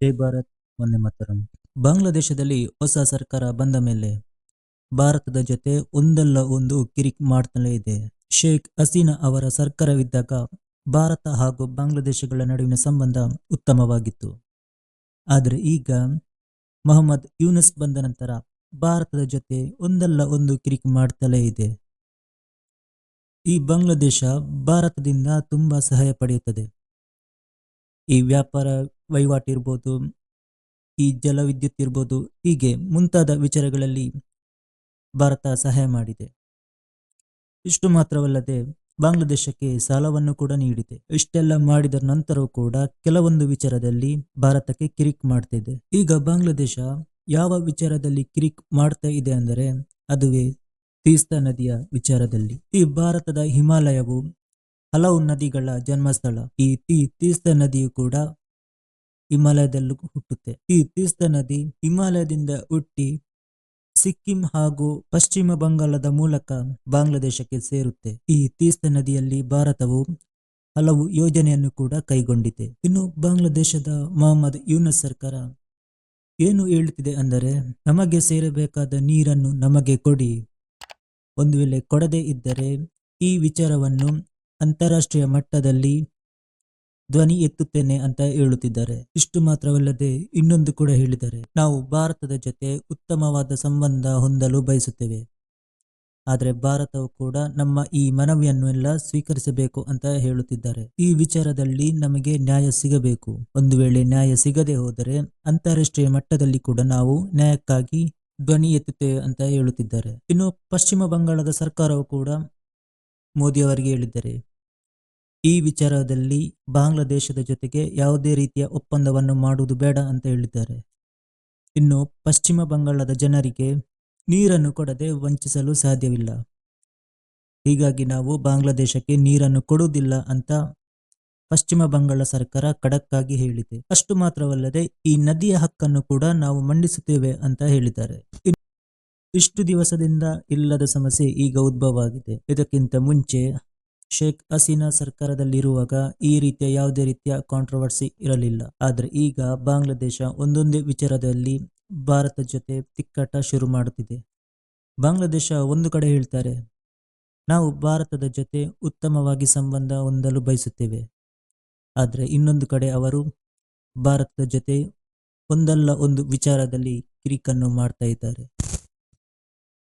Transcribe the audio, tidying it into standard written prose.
ಜೈ ಭಾರತ್ ವಂದೇ ಮಾತರಂ. ಬಾಂಗ್ಲಾದೇಶದಲ್ಲಿ ಹೊಸ ಸರ್ಕಾರ ಬಂದ ಮೇಲೆ ಭಾರತದ ಜೊತೆ ಒಂದಲ್ಲ ಒಂದು ಕಿರಿಕ್ ಮಾಡ್ತಲೇ ಇದೆ. ಶೇಖ್ ಹಸೀನಾ ಅವರ ಸರ್ಕಾರವಿದ್ದಾಗ ಭಾರತ ಹಾಗೂ ಬಾಂಗ್ಲಾದೇಶಗಳ ನಡುವಿನ ಸಂಬಂಧ ಉತ್ತಮವಾಗಿತ್ತು. ಆದರೆ ಈಗ ಮೊಹಮ್ಮದ್ ಯೂನುಸ್ ಬಂದ ನಂತರ ಭಾರತದ ಜೊತೆ ಒಂದಲ್ಲ ಒಂದು ಕಿರಿಕ್ ಮಾಡ್ತಲೇ ಇದೆ. ಈ ಬಾಂಗ್ಲಾದೇಶ ಭಾರತದಿಂದ ತುಂಬಾ ಸಹಾಯ ಪಡೆಯುತ್ತದೆ. ಈ ವ್ಯಾಪಾರ ವಹಿವಾಟಿರ್ಬೋದು, ಈ ಜಲವಿದ್ಯುತ್ ಇರ್ಬೋದು, ಹೀಗೆ ಮುಂತಾದ ವಿಚಾರಗಳಲ್ಲಿ ಭಾರತ ಸಹಾಯ ಮಾಡಿದೆ. ಇಷ್ಟು ಮಾತ್ರವಲ್ಲದೆ ಬಾಂಗ್ಲಾದೇಶಕ್ಕೆ ಸಾಲವನ್ನು ಕೂಡ ನೀಡಿದೆ. ಇಷ್ಟೆಲ್ಲ ಮಾಡಿದ ನಂತರವೂ ಕೂಡ ಕೆಲವೊಂದು ವಿಚಾರದಲ್ಲಿ ಭಾರತಕ್ಕೆ ಕಿರಿಕ್ ಮಾಡ್ತಿದೆ. ಈಗ ಬಾಂಗ್ಲಾದೇಶ ಯಾವ ವಿಚಾರದಲ್ಲಿ ಕಿರಿಕ್ ಮಾಡ್ತಾ ಇದೆ ಅಂದರೆ ಅದುವೇ ತೀಸ್ತಾ ನದಿಯ ವಿಚಾರದಲ್ಲಿ. ಈ ಭಾರತದ ಹಿಮಾಲಯವು ಹಲವು ನದಿಗಳ ಜನ್ಮಸ್ಥಳ. ಈ ತೀಸ್ತಾ ನದಿಯು ಕೂಡ ಹಿಮಾಲಯದಲ್ಲೂ ಹುಟ್ಟುತ್ತೆ. ಈ ತೀಸ್ತಾ ನದಿ ಹಿಮಾಲಯದಿಂದ ಹುಟ್ಟಿ ಸಿಕ್ಕಿಂ ಹಾಗೂ ಪಶ್ಚಿಮ ಬಂಗಾಳದ ಮೂಲಕ ಬಾಂಗ್ಲಾದೇಶಕ್ಕೆ ಸೇರುತ್ತೆ. ಈ ತೀಸ್ತಾ ನದಿಯಲ್ಲಿ ಭಾರತವು ಹಲವು ಯೋಜನೆಯನ್ನು ಕೂಡ ಕೈಗೊಂಡಿದೆ. ಇನ್ನು ಬಾಂಗ್ಲಾದೇಶದ ಮೊಹಮ್ಮದ್ ಯೂನುಸ್ ಸರ್ಕಾರ ಏನು ಹೇಳುತ್ತಿದೆ ಅಂದರೆ, ನಮಗೆ ಸೇರಬೇಕಾದ ನೀರನ್ನು ನಮಗೆ ಕೊಡಿ, ಒಂದು ವೇಳೆ ಕೊಡದೇ ಇದ್ದರೆ ಈ ವಿಚಾರವನ್ನು ಅಂತಾರಾಷ್ಟ್ರೀಯ ಮಟ್ಟದಲ್ಲಿ ಧ್ವನಿ ಎತ್ತುತ್ತೇನೆ ಅಂತ ಹೇಳುತ್ತಿದ್ದಾರೆ. ಇಷ್ಟು ಮಾತ್ರವಲ್ಲದೆ ಇನ್ನೊಂದು ಕೂಡ ಹೇಳಿದ್ದಾರೆ, ನಾವು ಭಾರತದ ಜೊತೆ ಉತ್ತಮವಾದ ಸಂಬಂಧ ಹೊಂದಲು ಬಯಸುತ್ತೇವೆ, ಆದರೆ ಭಾರತವು ಕೂಡ ನಮ್ಮ ಈ ಮನವಿಯನ್ನು ಎಲ್ಲ ಸ್ವೀಕರಿಸಬೇಕು ಅಂತ ಹೇಳುತ್ತಿದ್ದಾರೆ. ಈ ವಿಚಾರದಲ್ಲಿ ನಮಗೆ ನ್ಯಾಯ ಸಿಗಬೇಕು. ಒಂದು ವೇಳೆ ನ್ಯಾಯ ಸಿಗದೆ ಹೋದರೆ ಅಂತಾರಾಷ್ಟ್ರೀಯ ಮಟ್ಟದಲ್ಲಿ ಕೂಡ ನಾವು ನ್ಯಾಯಕ್ಕಾಗಿ ಧ್ವನಿ ಎತ್ತುತ್ತೇವೆ ಅಂತ ಹೇಳುತ್ತಿದ್ದಾರೆ. ಇನ್ನು ಪಶ್ಚಿಮ ಬಂಗಾಳದ ಸರ್ಕಾರವು ಕೂಡ ಮೋದಿ ಅವರಿಗೆ ಹೇಳಿದ್ದಾರೆ, ಈ ವಿಚಾರದಲ್ಲಿ ಬಾಂಗ್ಲಾದೇಶದ ಜೊತೆಗೆ ಯಾವುದೇ ರೀತಿಯ ಒಪ್ಪಂದವನ್ನು ಮಾಡುವುದು ಬೇಡ ಅಂತ ಹೇಳಿದ್ದಾರೆ. ಇನ್ನು ಪಶ್ಚಿಮ ಬಂಗಾಳದ ಜನರಿಗೆ ನೀರನ್ನು ಕೊಡದೆ ವಂಚಿಸಲು ಸಾಧ್ಯವಿಲ್ಲ. ಹೀಗಾಗಿ ನಾವು ಬಾಂಗ್ಲಾದೇಶಕ್ಕೆ ನೀರನ್ನು ಕೊಡುವುದಿಲ್ಲ ಅಂತ ಪಶ್ಚಿಮ ಬಂಗಾಳ ಸರ್ಕಾರ ಖಡಕ್ ಆಗಿ ಹೇಳಿದೆ. ಅಷ್ಟು ಮಾತ್ರವಲ್ಲದೆ ಈ ನದಿಯ ಹಕ್ಕನ್ನು ಕೂಡ ನಾವು ಮಂಡಿಸುತ್ತೇವೆ ಅಂತ ಹೇಳಿದ್ದಾರೆ. ಇಷ್ಟು ದಿವಸದಿಂದ ಇಲ್ಲದ ಸಮಸ್ಯೆ ಈಗ ಉದ್ಭವ ಆಗಿದೆ. ಇದಕ್ಕಿಂತ ಮುಂಚೆ ಶೇಖ್ ಹಸೀನಾ ಸರ್ಕಾರದಲ್ಲಿರುವಾಗ ಈ ರೀತಿಯ ಯಾವುದೇ ರೀತಿಯ ಕಾಂಟ್ರವರ್ಸಿ ಇರಲಿಲ್ಲ. ಆದರೆ ಈಗ ಬಾಂಗ್ಲಾದೇಶ ಒಂದೊಂದೇ ವಿಚಾರದಲ್ಲಿ ಭಾರತ ಜೊತೆ ತಿಕ್ಕಾಟ ಶುರು ಮಾಡುತ್ತಿದೆ. ಬಾಂಗ್ಲಾದೇಶ ಒಂದು ಕಡೆ ಹೇಳ್ತಾರೆ, ನಾವು ಭಾರತದ ಜೊತೆ ಉತ್ತಮವಾಗಿ ಸಂಬಂಧ ಹೊಂದಲು ಬಯಸುತ್ತೇವೆ, ಆದರೆ ಇನ್ನೊಂದು ಕಡೆ ಅವರು ಭಾರತದ ಜೊತೆ ಒಂದಲ್ಲ ಒಂದು ವಿಚಾರದಲ್ಲಿ ಕಿರಿಕನ್ನು ಮಾಡ್ತಾ ಇದ್ದಾರೆ.